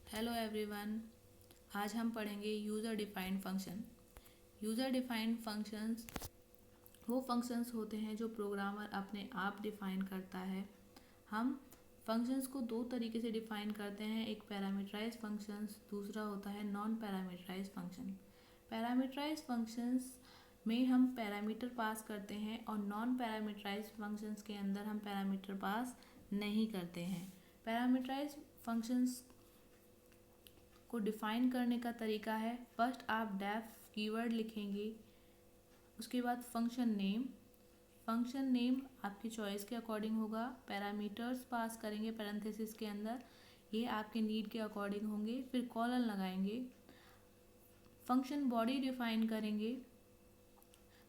Hello everyone. आज हम पढ़ेंगे user defined function. User defined functions वो फंक्शंस होते हैं जो प्रोग्रामर अपने आप डिफ़ाइन करता है। हम फंक्शंस को दो तरीके से डिफ़ाइन करते हैं, एक पैरामीटराइज फंक्शंस, दूसरा होता है non parameterize function. Parameterize functions में हम पैरामीटर पास करते हैं और नॉन पैरामीटराइज फंक्शंस के अंदर हम पैरामीटर पास नहीं करते हैं। पैरामीटराइज फंक्शंस को डिफ़ाइन करने का तरीका है, फर्स्ट आप डेफ कीवर्ड लिखेंगे, उसके बाद फंक्शन नेम आपकी चॉइस के अकॉर्डिंग होगा, पैरामीटर्स पास करेंगे पैरेंथेसिस के अंदर, ये आपके नीड के अकॉर्डिंग होंगे, फिर कॉलन लगाएंगे, फंक्शन बॉडी डिफाइन करेंगे।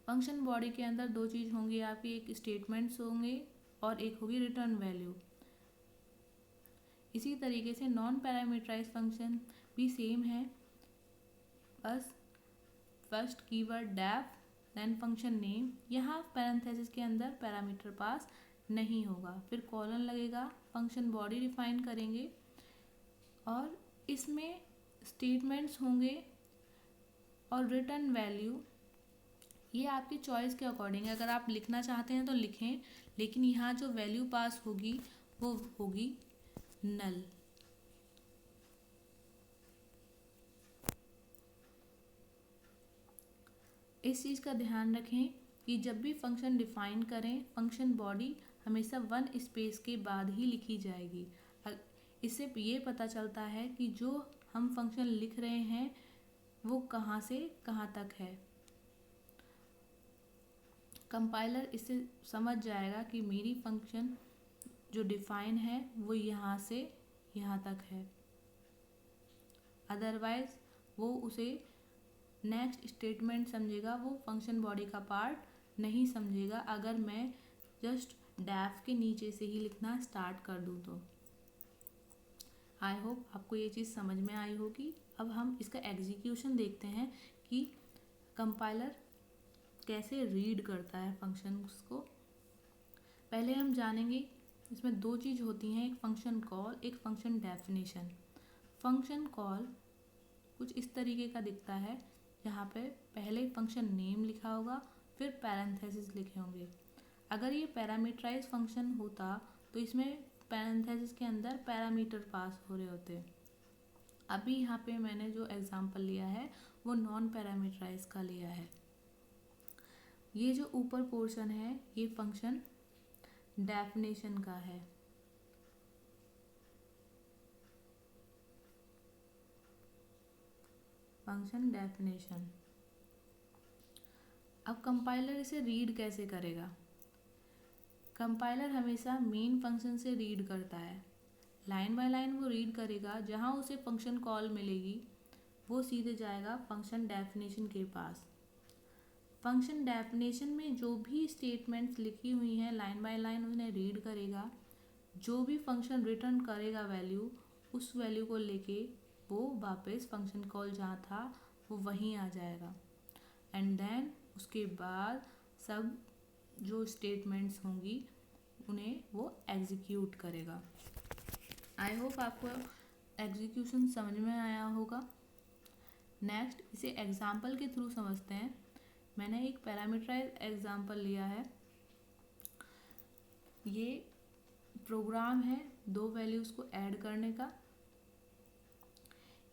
फंक्शन बॉडी के अंदर दो चीज़ होंगी आपकी, एक स्टेटमेंट्स होंगे और एक होगी रिटर्न वैल्यू। इसी तरीके से नॉन पैरामीटराइज फंक्शन भी सेम है, बस first keyword def then function name, यहाँ पैरेंथेसिस के अंदर पैरामीटर पास नहीं होगा, फिर कॉलन लगेगा, फंक्शन बॉडी डिफाइन करेंगे और इसमें स्टेटमेंट्स होंगे और रिटर्न वैल्यू ये आपकी चॉइस के अकॉर्डिंग है। अगर आप लिखना चाहते हैं तो लिखें, लेकिन यहाँ जो वैल्यू पास होगी वो होगी नल। इस चीज़ का ध्यान रखें कि जब भी फंक्शन डिफाइन करें, फंक्शन बॉडी हमेशा वन स्पेस के बाद ही लिखी जाएगी। इससे ये पता चलता है कि जो हम फंक्शन लिख रहे हैं वो कहाँ से कहाँ तक है। कंपाइलर इससे समझ जाएगा कि मेरी फंक्शन जो डिफाइन है वो यहाँ से यहाँ तक है, अदरवाइज वो उसे नेक्स्ट स्टेटमेंट समझेगा, वो फंक्शन बॉडी का पार्ट नहीं समझेगा अगर मैं जस्ट डेफ के नीचे से ही लिखना स्टार्ट कर दूँ तो। आई होप आपको ये चीज़ समझ में आई होगी। अब हम इसका एग्जीक्यूशन देखते हैं कि कंपाइलर कैसे रीड करता है फंक्शंस को। पहले हम जानेंगे इसमें दो चीज़ होती हैं, एक फंक्शन कॉल, एक फंक्शन डेफिनेशन। फंक्शन कॉल कुछ इस तरीके का दिखता है, यहाँ पे पहले फंक्शन नेम लिखा होगा, फिर पैरेंथेसिस लिखे होंगे। अगर ये पैरामीटराइज फंक्शन होता तो इसमें पैरेंथेसिस के अंदर पैरामीटर पास हो रहे होते। अभी यहाँ पे मैंने जो एग्जांपल लिया है वो नॉन पैरामीटराइज का लिया है। ये जो ऊपर पोर्शन है ये फंक्शन डेफिनेशन का है। Function definition. अब कंपाइलर इसे रीड कैसे करेगा? कंपाइलर हमेशा मेन फंक्शन से रीड करता है, लाइन बाय लाइन वो रीड करेगा, जहाँ उसे फंक्शन कॉल मिलेगी वो सीधे जाएगा फंक्शन डेफिनेशन के पास। फंक्शन डेफिनेशन में जो भी स्टेटमेंट्स लिखी हुई हैं लाइन बाय लाइन उन्हें रीड करेगा, जो भी फंक्शन रिटर्न करेगा वैल्यू, उस वैल्यू को लेके वो वापस फंक्शन कॉल जहाँ था वो वहीं आ जाएगा। एंड देन उसके बाद सब जो स्टेटमेंट्स होंगी उन्हें वो एग्जीक्यूट करेगा। आई होप आपको एग्जीक्यूशन समझ में आया होगा। नेक्स्ट इसे एग्जाम्पल के थ्रू समझते हैं। मैंने एक पैरामीटराइज एग्जाम्पल लिया है। ये प्रोग्राम है दो वैल्यूज़ को ऐड करने का।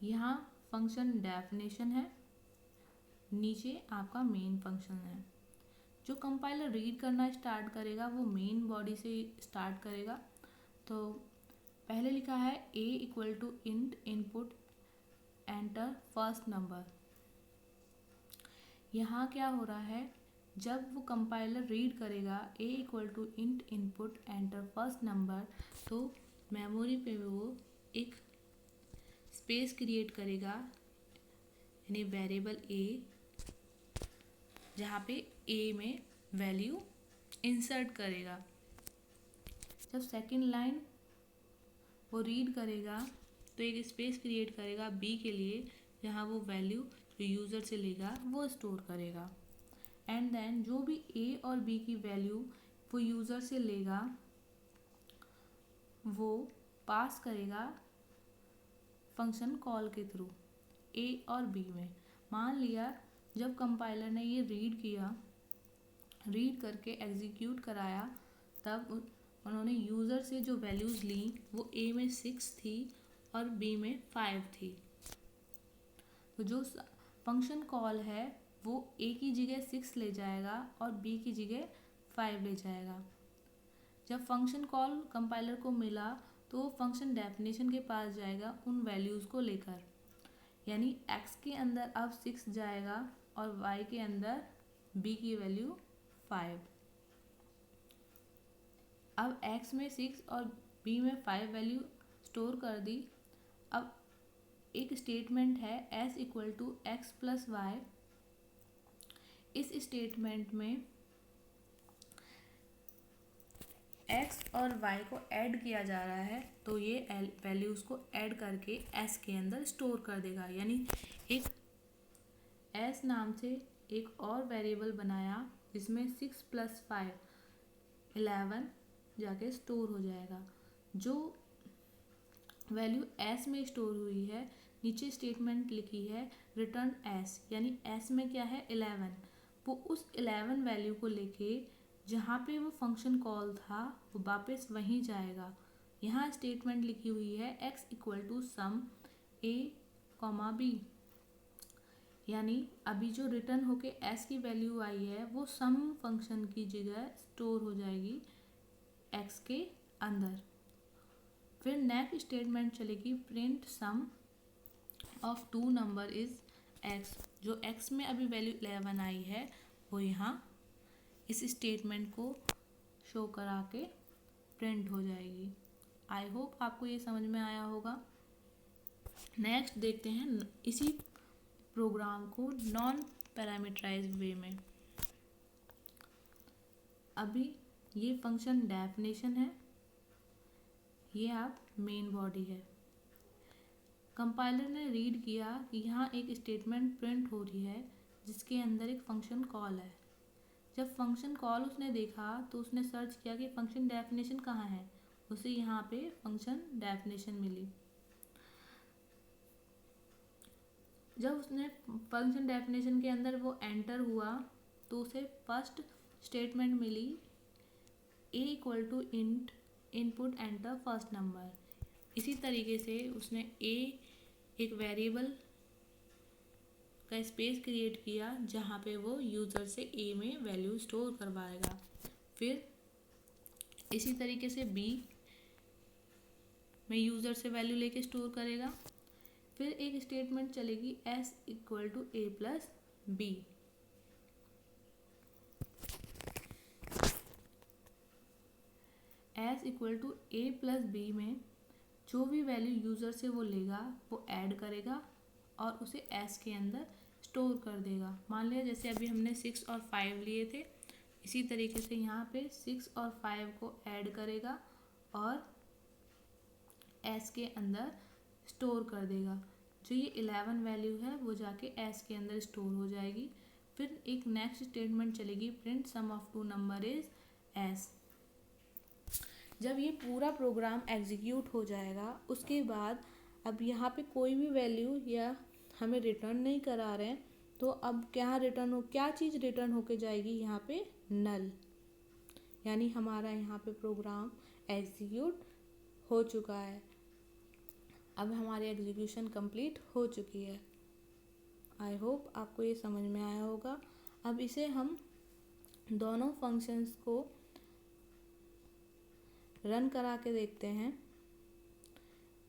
यहाँ फंक्शन डेफिनेशन है, नीचे आपका मेन फंक्शन है। जो कंपाइलर रीड करना स्टार्ट करेगा वो मेन बॉडी से स्टार्ट करेगा। तो पहले लिखा है a equal to int input enter first number. यहाँ क्या हो रहा है, जब वो कंपाइलर रीड करेगा a equal to int input enter first number, तो मेमोरी पे वो एक स्पेस क्रिएट करेगा, यानी वेरिएबल a, जहाँ पे a में वैल्यू इंसर्ट करेगा। जब सेकेंड लाइन वो रीड करेगा तो एक स्पेस क्रिएट करेगा b के लिए, जहाँ वो वैल्यू जो यूज़र से लेगा वो स्टोर करेगा। एंड देन जो भी a और b की वैल्यू वो यूज़र से लेगा वो पास करेगा फंक्शन कॉल के थ्रू ए और बी में। मान लिया जब कंपाइलर ने ये रीड किया, रीड करके एग्जीक्यूट कराया, तब उन्होंने यूज़र से जो वैल्यूज़ ली वो ए में 6 थी और बी में 5 थी। तो जो फंक्शन कॉल है वो ए की जगह 6 ले जाएगा और बी की जगह 5 ले जाएगा। जब फंक्शन कॉल कंपाइलर को मिला तो वो फंक्शन डेफिनेशन के पास जाएगा उन वैल्यूज़ को लेकर, यानी x के अंदर अब 6 जाएगा और y के अंदर b की वैल्यू 5। अब x में 6 और b में 5 वैल्यू स्टोर कर दी। अब एक स्टेटमेंट है s equal to x plus y. इस स्टेटमेंट में x और y को ऐड किया जा रहा है, तो ये वैल्यूज़ को ऐड करके s के अंदर स्टोर कर देगा। यानी एक s नाम से एक और वेरिएबल बनाया जिसमें 6 + 5 11 जाके स्टोर हो जाएगा। जो वैल्यू s में स्टोर हुई है, नीचे स्टेटमेंट लिखी है रिटर्न s, यानी s में क्या है 11, वो उस 11 वैल्यू को लेके जहाँ पे वो फंक्शन कॉल था वो वापस वहीं जाएगा। यहाँ स्टेटमेंट लिखी हुई है x equal to sum a, b, यानी अभी जो रिटर्न होके s की वैल्यू आई है वो सम फंक्शन की जगह स्टोर हो जाएगी x के अंदर। फिर नेक्स्ट स्टेटमेंट चलेगी print sum of 2 number is x। जो x में अभी वैल्यू 11 आई है वो यहाँ इस स्टेटमेंट को शो करा के प्रिंट हो जाएगी। आई होप आपको ये समझ में आया होगा। नेक्स्ट देखते हैं इसी प्रोग्राम को नॉन पैरामीटराइज्ड वे में। अभी ये फंक्शन डेफिनेशन है, ये आप मेन बॉडी है। कंपाइलर ने रीड किया कि यहाँ एक स्टेटमेंट प्रिंट हो रही है जिसके अंदर एक फंक्शन कॉल है। जब फंक्शन कॉल उसने देखा तो उसने सर्च किया कि फंक्शन डेफिनेशन कहाँ है, उसे यहाँ पे फंक्शन डेफिनेशन मिली। जब उसने फंक्शन डेफिनेशन के अंदर वो एंटर हुआ तो उसे फर्स्ट स्टेटमेंट मिली a equal to int input enter first number. इसी तरीके से उसने a एक वेरिएबल का स्पेस क्रिएट किया जहाँ पे वो यूज़र से a में वैल्यू स्टोर करवाएगा। फिर इसी तरीके से b में यूज़र से वैल्यू लेके स्टोर करेगा। फिर एक स्टेटमेंट चलेगी s equal to a plus b। s equal to a plus b में जो भी वैल्यू यूज़र से वो लेगा वो ऐड करेगा और उसे s के अंदर स्टोर कर देगा। मान लिया जैसे अभी हमने 6 और 5 लिए थे, इसी तरीके से यहाँ पे 6 और 5 को ऐड करेगा और s के अंदर स्टोर कर देगा। जो ये 11 वैल्यू है वो जाके s के अंदर स्टोर हो जाएगी। फिर एक नेक्स्ट स्टेटमेंट चलेगी print sum of 2 number is s। जब ये पूरा प्रोग्राम एग्जीक्यूट हो जाएगा उसके बाद अब यहाँ पे कोई भी वैल्यू या हमें रिटर्न नहीं करा रहे हैं, तो अब क्या चीज़ रिटर्न होके जाएगी यहाँ पे नल, यानी हमारा यहाँ पे प्रोग्राम एग्जीक्यूट हो चुका है। अब हमारी एग्जीक्यूशन कंप्लीट हो चुकी है। आई होप आपको ये समझ में आया होगा। अब इसे हम दोनों फंक्शंस को रन करा के देखते हैं।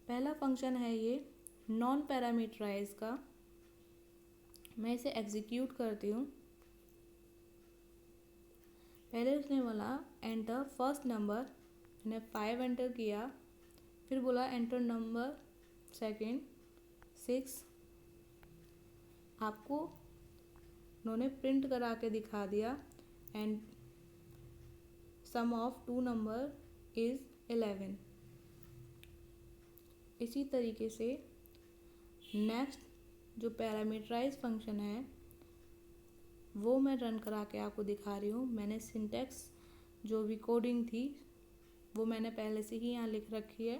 पहला फंक्शन है ये नॉन पैरामीटराइज का। मैं इसे एग्जीक्यूट करती हूँ। पहले उसने बोला एंटर फर्स्ट नंबर, मैंने 5 एंटर किया। फिर बोला एंटर नंबर सेकंड 6। आपको उन्होंने प्रिंट करा के दिखा दिया and sum of 2 number is 11। इसी तरीके से नेक्स्ट जो पैरामीटराइज फंक्शन है वो मैं रन करा के आपको दिखा रही हूँ। मैंने सिंटैक्स जो भी कोडिंग थी वो मैंने पहले से ही यहाँ लिख रखी है।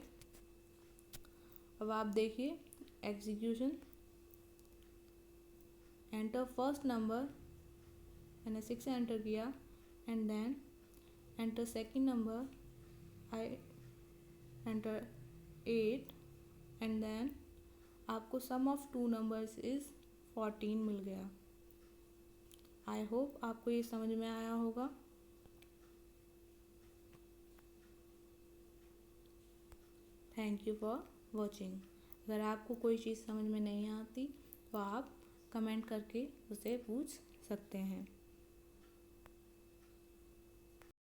अब आप देखिए एग्जीक्यूशन, एंटर फर्स्ट नंबर, मैंने 6 एंटर किया, and then enter second number, I enter 8, and then आपको सम ऑफ 2 नंबर्स इज़ 14 मिल गया। आई होप आपको ये समझ में आया होगा। Thank you for watching. अगर आपको कोई चीज़ समझ में नहीं आती तो आप कमेंट करके उसे पूछ सकते हैं।